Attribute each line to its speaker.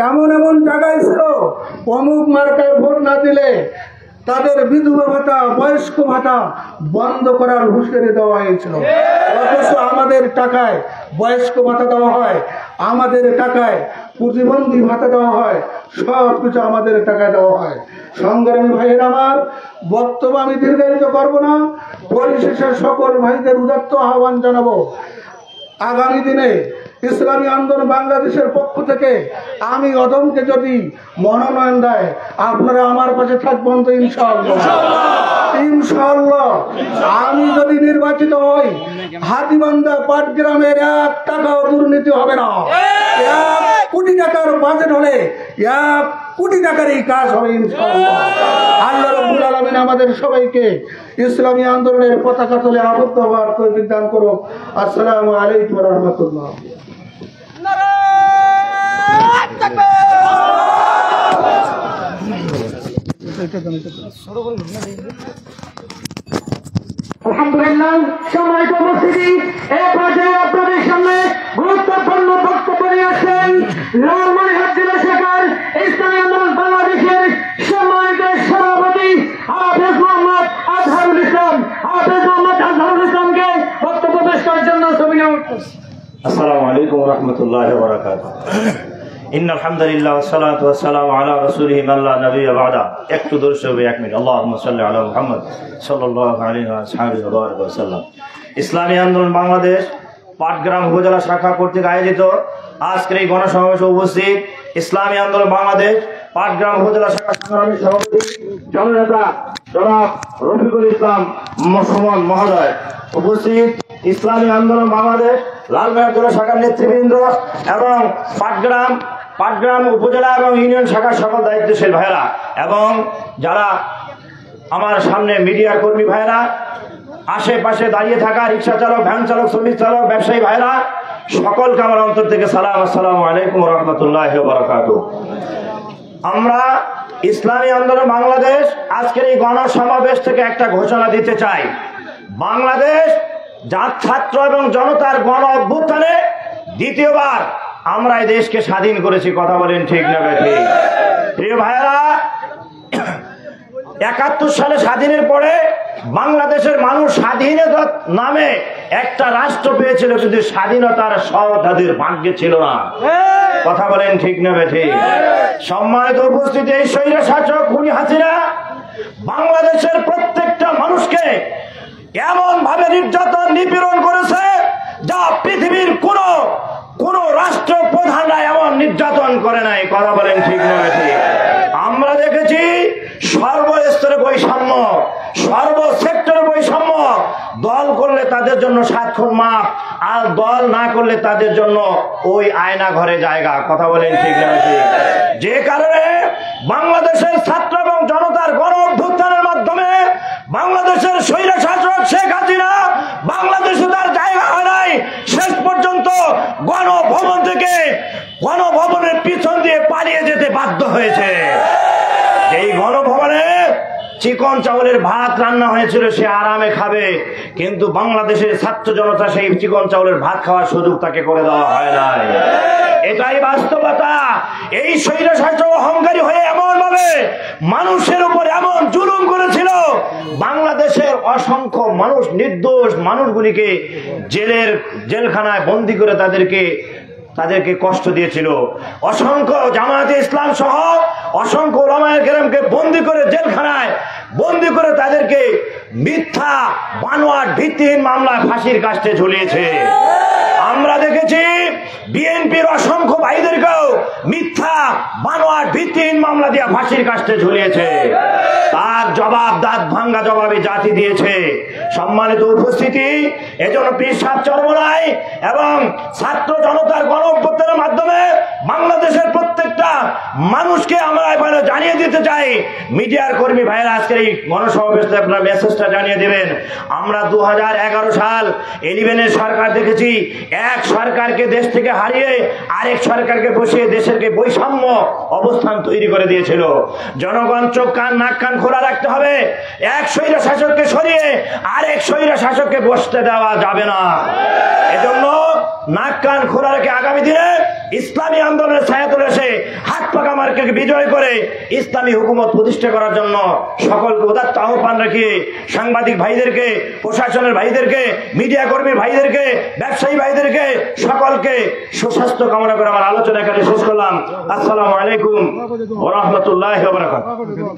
Speaker 1: এমন এমন জায়গায় ছিল অমুক মার্কায় ভোট না দিলে তাদের বিধবা ভাতা বয়স্ক ভাতা বন্ধ করার হুঁশিয়ারি দেওয়া হয়েছিল। অথচ আমাদের টাকায় বয়স্ক ভাতা দেওয়া হয়, আমাদের টাকায় প্রতিবন্ধী ভাতা দেওয়া হয়, সব কিছু আমাদের টাকায় দেওয়া হয়। সংগ্রামী ভাইয়ের আমার বক্তব্য আমি দীর্ঘায়িত করবো না, পরিশেষে সকল ভাইদের উদাত্ত আহ্বান জানাবো, আগামী দিনে ইসলামী আন্দোলন বাংলাদেশের পক্ষ থেকে আমি অদমকে যদি মনোনয়ন দেয় আপনারা আমার পাশে থাকবেন তো ইনশাআল্লাহ। ইনশাআল্লাহ আমি যদি নির্বাচিত হই হাতীবান্ধা পাটগ্রামের 1 টাকাও দুর্নীতি হবে না। 1 কোটি টাকার বাজেট হলে 1 কোটি টাকার এই কাজ হবে ইনশাআল্লাহ। আল্লাহ রাব্বুল আলামিন আমাদের সবাইকে ইসলামী আন্দোলনের পতাকা তলে আবদ্ধ হওয়ার তৌফিক দান করুন। আসসালামু আলাইকুম ওয়া রাহমাতুল্লাহ।
Speaker 2: আলহামদুলিল্লাহ, সম্মানিত উপস্থিতি, এই পর্যায়ে আপনাদের সামনে গুরুত্বপূর্ণ বক্তব্য নিয়ে আসছেন লালমনিরহাট জেলা শাখার ইসলামী আন্দোলন বাংলাদেশের সম্মানিত সভাপতি হাফেজ মোহাম্মদ আজহারুল ইসলাম। হাফেজ মোহাম্মদ আজহারুল ইসলামকে বক্তব্য পেশ করার জন্য জমিনে উঠছেন।
Speaker 3: আসসালামু আলাইকুম ওয়া রাহমাতুল্লাহি ওয়া বারাকাতুহু। ইন্নাল হামদুলিল্লাহ ওয়া সলাতু ওয়া সালামু আলা রাসূলিহি মান লা নাবিয়্যা বা'দা। একটু দর্শক হবে 1 মিনিট। আল্লাহুম্মা সাল্লি আলা মুহাম্মদ সাল্লাল্লাহু আলাইহি ওয়া সাহবিহি ওয়া বারাকা ওয়া সাল্লাম। ইসলামী আন্দোলন বাংলাদেশ পাটগ্রাম উপজেলা শাখা কর্তৃক আয়োজিত আজকের এই গণসমাবেশে উপস্থিত ইসলামী আন্দোলন বাংলাদেশ পাটগ্রাম উপজেলা শাখা সংগ্রামী সভাপতি জননেতা জনাব রফিকুল ইসলাম সুমন মহোদয়, উপস্থিত ইসলামী আন্দোলন বাংলাদেশ লালমনিরহাট জেলা শাখার নেতৃবৃন্দ এবং পাটগ্রাম উপজেলা এবং ইউনিয়ন শাখার সকল দায়িত্বশীল ভাইয়েরা এবং যারা আমার সামনে মিডিয়া কর্মী ভাইয়েরা, আশেপাশে দাঁড়িয়ে থাকা রিক্সা চালক, ভ্যান চালক, শ্রমিক চালক, ব্যবসায়ী ভাইয়েরা, সকলকে আমার অন্তর থেকে সালাম। আসসালামু আলাইকুম ওয়া রাহমাতুল্লাহি ওয়া বারাকাতুহু। আমরা ইসলামী আন্দোলন বাংলাদেশ আজকের এই গণসমাবেশ থেকে একটা ঘোষণা দিতে চাই। বাংলাদেশ ছাত্র এবং জনতার গণ অভ্যুত্থানে দ্বিতীয়বার আমরা এই দেশকে স্বাধীন করেছি। কথা বলেন ঠিক না ঠিক? প্রিয় ভাইয়েরা, 71 সালে স্বাধীনের পরে বাংলাদেশের মানুষ স্বাধীনতার নামে একটা রাষ্ট্র পেয়েছিল, কিন্তু স্বাধীনতার স্বাদ তাদের ভাগ্যে ছিল না। কথা বলেন ঠিক না ঠিক? সম্মানিত উপস্থিতি, এই স্বৈরশাসক খুনি হাসিনা বাংলাদেশের প্রত্যেকটা মানুষকে এমন ভাবে নির্যাতন নিপীড়ন করেছে যা পৃথিবীর কোন রাষ্ট্র প্রধানরা এমন নির্যাতন করে নাই। কথা বলেন ঠিক না ঠিক? আমরা দেখেছি সর্বস্তরে বৈষম্য, সর্বসেক্টরে বৈষম্য। দল করলে তাদের জন্য 7 খুন মাফ, আর দল না করলে তাদের জন্য ওই আয়না ঘরে জায়গা। কথা বলেন ঠিক না ঠিক? যে কারণে বাংলাদেশের ছাত্র এবং জনতার গণ অভ্যুত্থানের মাধ্যমে বাংলাদেশের স্বৈরশাসক শেখ হাসিনা বাংলাদেশে তার জায়গা হয় নাই। শেষ পর্যন্ত গণভবন থেকে গণভবনের পিছন দিয়ে পালিয়ে যেতে বাধ্য হয়েছে। এই গণভবনে চিকন চাউলের ভাত রান্না হয়েছিল, সে আরামে খাবে, কিন্তু বাংলাদেশের ছাত্র জনতা সেই চিকন চাউলের ভাত খাওয়ার সুযোগ তাকে করে দেওয়া হয় নাই। এটাই বাস্তবতা। এই স্বৈরশাসক অহংকারী হয়ে এমন ভাবে মানুষের উপর এমন জুলুম করেছিল, বাংলাদেশের অসংখ্য মানুষ, নির্দোষ মানুষগুলিকে জেলখানায় বন্দী করে তাদেরকে কষ্ট দিয়েছিল। অসংখ্য জামায়াতে ইসলাম সহ অসংখ্য উলামায়ে কেরামকে বন্দী করে জেলখানায় বন্দী করে তাদেরকে মিথ্যা বানোয়াট ভিত্তিহীন মামলায় ফাঁসির কাস্টে ঝুলিয়েছে। আমরা দেখেছি বিএনপির অসংখ্য ভাইদেরকেও মিথ্যা বানোয়াট ভিত্তিহীন মামলা দিয়ে ফাঁসির কাস্টে ঝুলিয়েছে। তার জবাব, দাঁত ভাঙ্গা জবাবে জাতি দিয়েছে। সম্মানিত উপস্থিতি, এজন্য পীর সাহেব চরমনাই এবং ছাত্র জনতার গণ অভ্যুত্থানের মাধ্যমে বাংলাদেশের প্রত্যেকটা মানুষকে আমরা এবারে জানিয়ে দিতে চাই, মিডিয়ার কর্মী ভাইয়েরা আজকের এই গণসমাবেশে আপনার মেসেজটা জানিয়ে দেবেন। আমরা 2011 সাল 11-এর সরকার দেখেছি, এক সরকারকে দেশ থেকে হারিয়ে আরেক সরকারকে বসিয়ে দেশেরকে বৈষম্য অবস্থান তৈরি করে দিয়েছিল। জনগণ চোখ কান নাক কান খোলা রাখতে হবে। এক স্বৈর শাসককে সরিয়ে আরেক স্বৈর শাসককে বসতে দেওয়া যাবে না। এজন্য নাক কান খোলা রেখে আগামী দিনে ইসলামী আন্দোলনের ছায়াতলে এসে পাকা মার্কাকে বিজয় করে ইসলামী হুকুমত প্রতিষ্ঠা করার জন্য সকলকে উদাত্ত আহ্বান রেখে সাংবাদিক ভাইদেরকে, প্রশাসনের ভাইদেরকে, মিডিয়া কর্মী ভাইদেরকে, ব্যবসায়ী ভাইদেরকে সকলকে সুস্বাস্থ্য কামনা করে আমার আলোচনা এখানে শেষ করলাম। আসসালামু আলাইকুম ওয়া রাহমাতুল্লাহি ওয়া বারাকাতুহু।